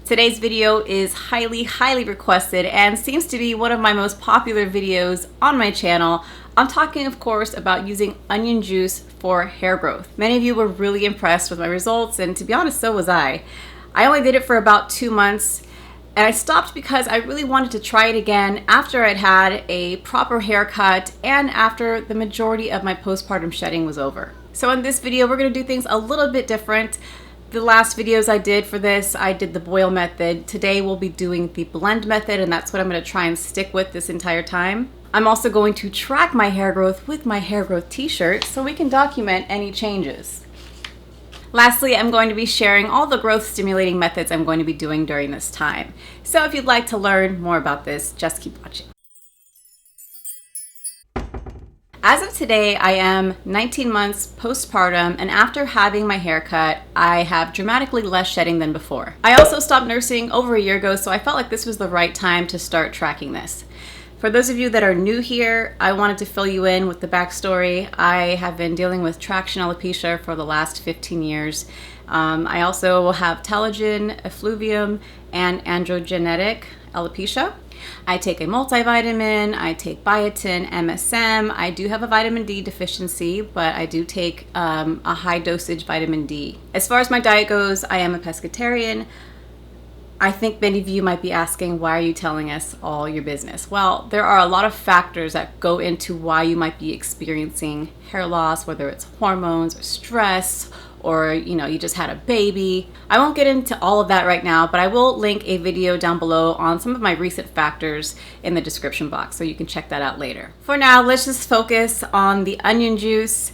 Today's video is highly requested and seems to be one of my most popular videos on my channel. I'm talking, of course, about using onion juice for hair growth. Many of you were really impressed with my results, and to be honest, so was I. I only did it for about 2 months, and I stopped because I really wanted to try it again after I'd had a proper haircut and after the majority of my postpartum shedding was over. So in this video, we're going to do things a little bit different. The last videos I did for this, I did the boil method. Today we'll be doing the blend method, and that's what I'm going to try and stick with this entire time. I'm also going to track my hair growth with my hair growth t-shirt so we can document any changes. Lastly, I'm going to be sharing all the growth stimulating methods I'm going to be doing during this time. So if you'd like to learn more about this, just keep watching. As of today, I am 19 months postpartum, and after having my haircut, I have dramatically less shedding than before. I also stopped nursing over a year ago, so I felt like this was the right time to start tracking this. For those of you that are new here, I wanted to fill you in with the backstory. I have been dealing with traction alopecia for the last 15 years. I also have telogen, effluvium, and androgenetic alopecia. I take a multivitamin, I take biotin, MSM. I do have a vitamin D deficiency, but I do take a high dosage vitamin D. As far as my diet goes, I am a pescatarian. I think many of you might be asking, why are you telling us all your business? Well, there are a lot of factors that go into why you might be experiencing hair loss, whether it's hormones or stress, or you just had a baby. I won't get into all of that right now, but I will link a video down below on some of my recent factors in the description box, so you can check that out later. For now, let's just focus on the onion juice.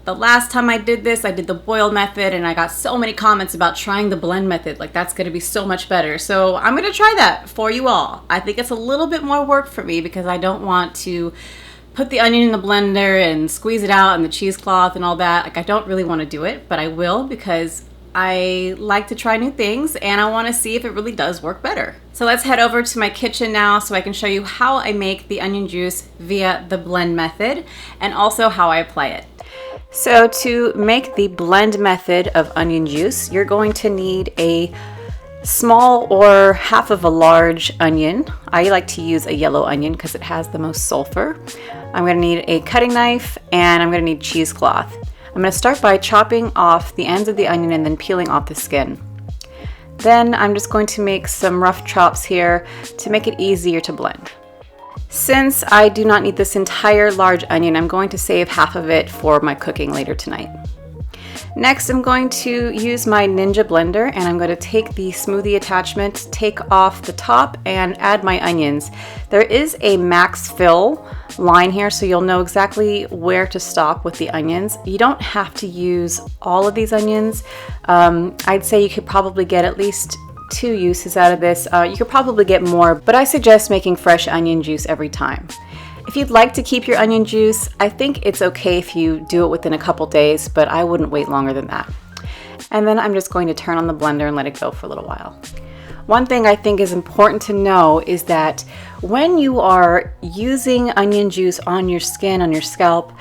The last time I did this, I did the boil method, and I got so many comments about trying the blend method, like that's gonna be so much better. So I'm gonna try that for you all. I think it's a little bit more work for me because I don't want to put the onion in the blender and squeeze it out and the cheesecloth and all that. Like, I don't really want to do it, but I will because I like to try new things and I want to see if it really does work better. So let's head over to my kitchen now so I can show you how I make the onion juice via the blend method and also how I apply it. So to make the blend method of onion juice, you're going to need a small or half of a large onion. I like to use a yellow onion because it has the most sulfur. I'm going to need a cutting knife and I'm going to need cheesecloth. I'm going to start by chopping off the ends of the onion and then peeling off the skin. Then I'm just going to make some rough chops here to make it easier to blend. Since I do not need this entire large onion, I'm going to save half of it for my cooking later tonight. Next, I'm going to use my Ninja blender and I'm going to take the smoothie attachment, take off the top, and add my onions. There is a max fill line here, so you'll know exactly where to stop with the onions. You don't have to use all of these onions. I'd say you could probably get at least 2 uses out of this. You could probably get more, but I suggest making fresh onion juice every time. If you'd like to keep your onion juice, I think it's okay if you do it within a couple days, but I wouldn't wait longer than that. And then I'm just going to turn on the blender and let it go for a little while. One thing I think is important to know is that when you are using onion juice on your skin, on your scalp,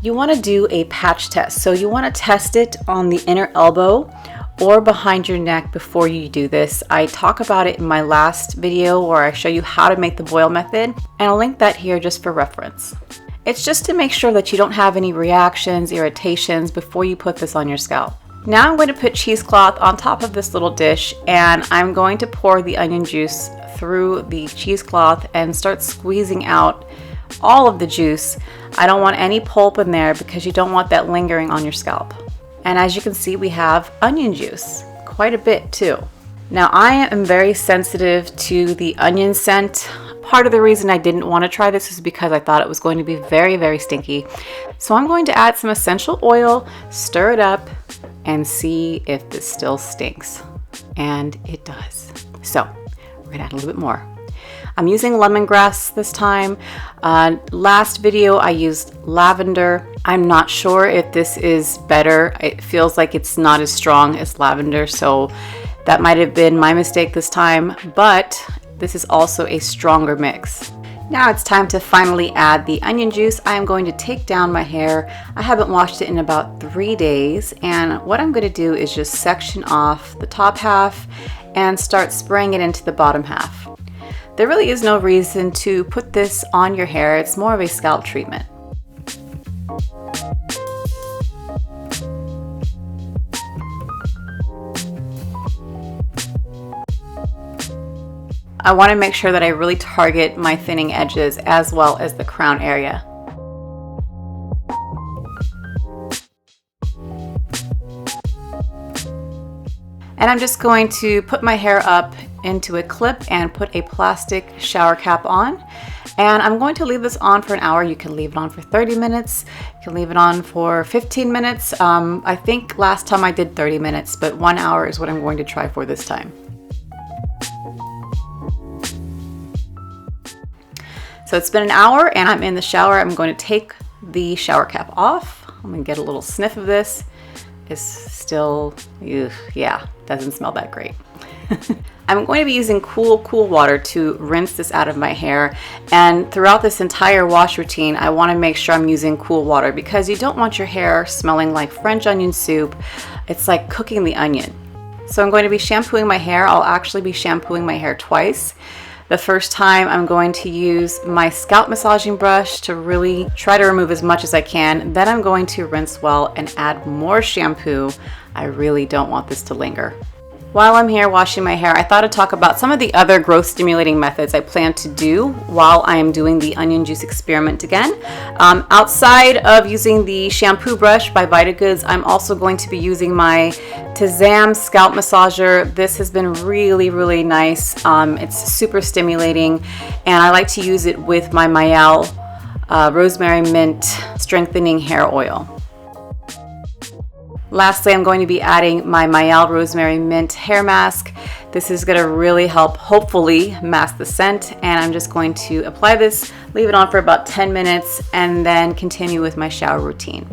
you want to do a patch test. So you want to test it on the inner elbow or behind your neck before you do this. I talk about it in my last video where I show you how to make the boil method, and I'll link that here just for reference. It's just to make sure that you don't have any reactions, irritations before you put this on your scalp. Now I'm going to put cheesecloth on top of this little dish, and I'm going to pour the onion juice through the cheesecloth and start squeezing out all of the juice. I don't want any pulp in there because you don't want that lingering on your scalp. And as you can see, we have onion juice, quite a bit too. Now I am very sensitive to the onion scent. Part of the reason I didn't want to try this is because I thought it was going to be very stinky. So I'm going to add some essential oil, stir it up, and see if this still stinks. And it does. So we're gonna add a little bit more. I'm using lemongrass this time. Last video I used lavender. I'm not sure if this is better. It feels like it's not as strong as lavender, so that might have been my mistake this time, but this is also a stronger mix. Now it's time to finally add the onion juice. I am going to take down my hair. I haven't washed it in about 3 days, and what I'm going to do is just section off the top half and start spraying it into the bottom half. There really is no reason to put this on your hair. It's more of a scalp treatment. I want to make sure that I really target my thinning edges as well as the crown area. And I'm just going to put my hair up into a clip and put a plastic shower cap on. And I'm going to leave this on for an hour. You can leave it on for 30 minutes. You can leave it on for 15 minutes. I think last time I did 30 minutes, but 1 hour is what I'm going to try for this time. So it's been an hour and I'm in the shower. I'm going to take the shower cap off. I'm going to get a little sniff of this. It's still, yeah, doesn't smell that great. I'm going to be using cool water to rinse this out of my hair. And throughout this entire wash routine, I want to make sure I'm using cool water because you don't want your hair smelling like French onion soup. It's like cooking the onion. So I'm going to be shampooing my hair. I'll actually be shampooing my hair twice. The first time I'm going to use my scalp massaging brush to really try to remove as much as I can. Then I'm going to rinse well and add more shampoo. I really don't want this to linger. While I'm here washing my hair, I thought I'd talk about some of the other growth stimulating methods I plan to do while I am doing the onion juice experiment again. Outside of using the shampoo brush by VitaGoods, I'm also going to be using my Tezam scalp massager. This has been really nice. It's super stimulating, and I like to use it with my Mielle Rosemary Mint Strengthening Hair Oil. Lastly, I'm going to be adding my Mielle Rosemary Mint Hair Mask. This is going to really help, hopefully, mask the scent. And I'm just going to apply this, leave it on for about 10 minutes, and then continue with my shower routine.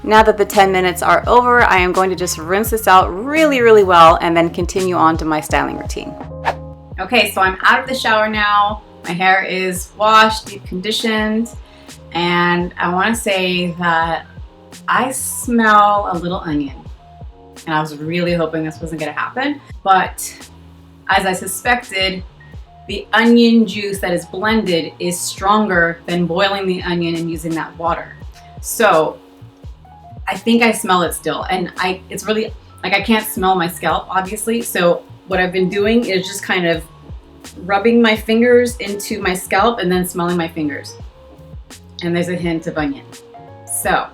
Now that the 10 minutes are over, I am going to just rinse this out really well and then continue on to my styling routine. Okay, so I'm out of the shower now. My hair is washed, deep conditioned. And I want to say that I smell a little onion. And I was really hoping this wasn't going to happen. But as I suspected, the onion juice that is blended is stronger than boiling the onion and using that water. So I think I smell it still. And it's really, like, I can't smell my scalp, obviously. So what I've been doing is just kind of rubbing my fingers into my scalp and then smelling my fingers. And there's a hint of onion. So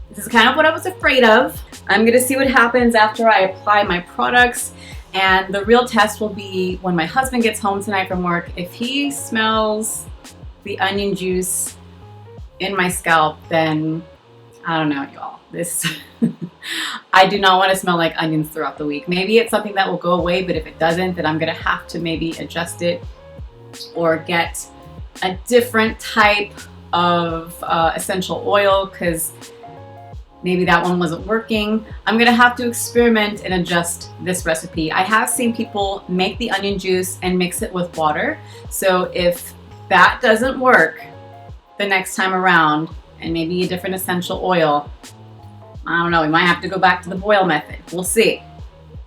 this is kind of what I was afraid of. I'm gonna see what happens after I apply my products, and the real test will be when my husband gets home tonight from work. If he smells the onion juice in my scalp, then I don't know, y'all. This I do not want to smell like onions throughout the week. Maybe it's something that will go away, but if it doesn't, then I'm gonna have to maybe adjust it or get a different type of essential oil because maybe that one wasn't working. I'm gonna have to experiment and adjust this recipe. I have seen people make the onion juice and mix it with water. So if that doesn't work the next time around, and maybe a different essential oil, I don't know, we might have to go back to the boil method. We'll see.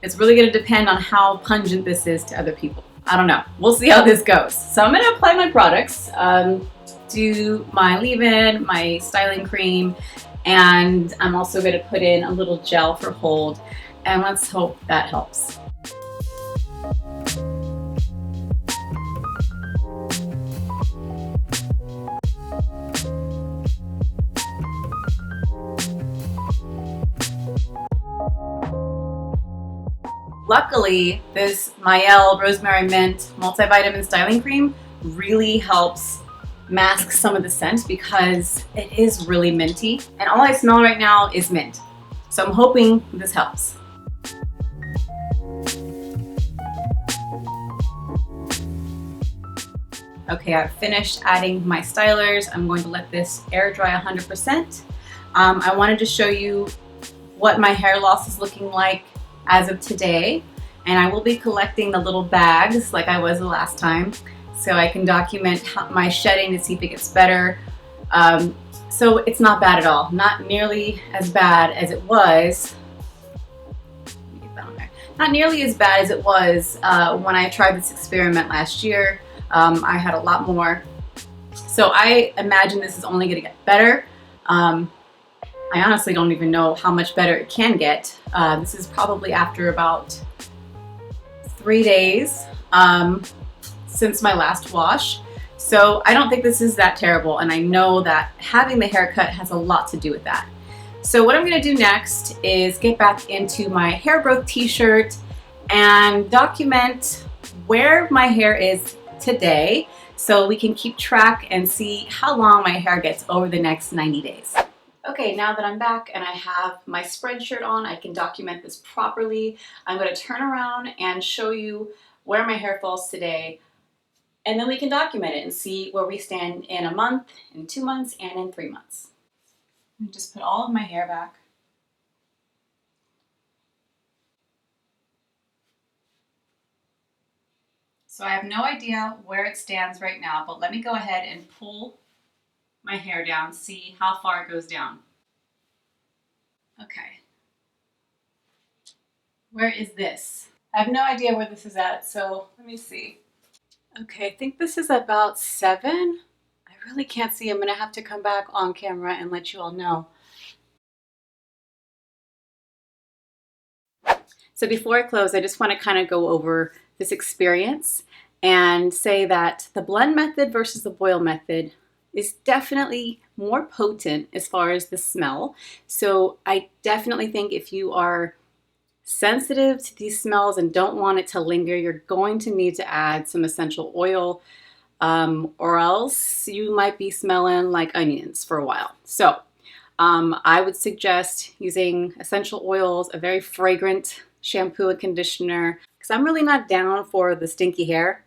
It's really gonna depend on how pungent this is to other people. I don't know. We'll see how this goes. So I'm going to apply my products, do my leave-in, my styling cream, and I'm also going to put in a little gel for hold, and let's hope that helps. Luckily, this Mielle Rosemary Mint Multivitamin Styling Cream really helps mask some of the scent because it is really minty. And all I smell right now is mint. So I'm hoping this helps. Okay, I've finished adding my stylers. I'm going to let this air dry 100%. I wanted to show you what my hair loss is looking like as of today, and I will be collecting the little bags like I was the last time so I can document my shedding to see if it gets better. So it's not bad at all. Not nearly as bad as it was. Let me get that on there. Not nearly as bad as it was when I tried this experiment last year. I had a lot more. So I imagine this is only going to get better. I honestly don't even know how much better it can get. This is probably after about 3 days since my last wash. So I don't think this is that terrible, and I know that having the haircut has a lot to do with that. So what I'm going to do next is get back into my hair growth t-shirt and document where my hair is today so we can keep track and see how long my hair gets over the next 90 days. Okay, now that I'm back and I have my spread shirt on, I can document this properly. I'm going to turn around and show you where my hair falls today, and then we can document it and see where we stand in a month, in 2 months, and in 3 months. Let me just put all of my hair back. So I have no idea where it stands right now, but let me go ahead and pull my hair down, see how far it goes down. Okay. Where is this? I have no idea where this is at, so let me see. Okay, I think this is about 7. I really can't see. I'm gonna have to come back on camera and let you all know. So before I close, I just want to kind of go over this experience and say that the blend method versus the boil method is definitely more potent as far as the smell. So I definitely think if you are sensitive to these smells and don't want it to linger, you're going to need to add some essential oil, or else you might be smelling like onions for a while. So I would suggest using essential oils, a very fragrant shampoo and conditioner, because I'm really not down for the stinky hair,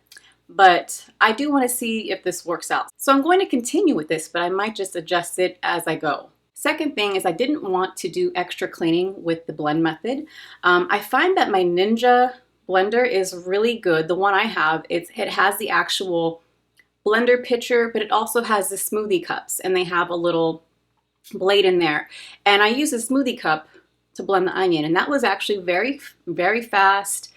but I do want to see if this works out. So I'm going to continue with this, but I might just adjust it as I go. Second thing is I didn't want to do extra cleaning with the blend method. I find that my Ninja blender is really good. The one I have, it has the actual blender pitcher, but it also has the smoothie cups, and they have a little blade in there. And I use a smoothie cup to blend the onion, and that was actually very, very fast.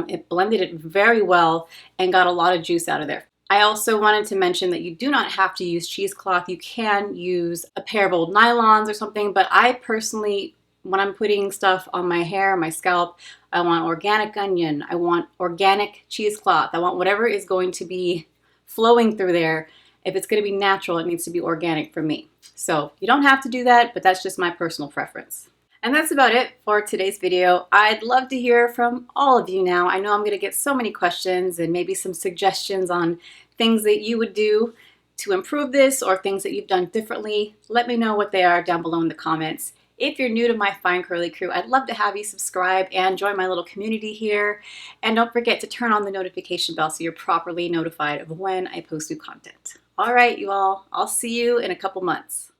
It blended it very well and got a lot of juice out of there. I also wanted to mention that you do not have to use cheesecloth. You can use a pair of old nylons or something, but I personally, when I'm putting stuff on my hair, my scalp, I want organic onion, I want organic cheesecloth, I want whatever is going to be flowing through there. If it's going to be natural, it needs to be organic for me. So you don't have to do that, but that's just my personal preference. And that's about it for today's video. I'd love to hear from all of you now. I know I'm going to get so many questions and maybe some suggestions on things that you would do to improve this or things that you've done differently. Let me know what they are down below in the comments. If you're new to my Fine Curly crew, I'd love to have you subscribe and join my little community here. And don't forget to turn on the notification bell so you're properly notified of when I post new content. All right, you all, I'll see you in a couple months.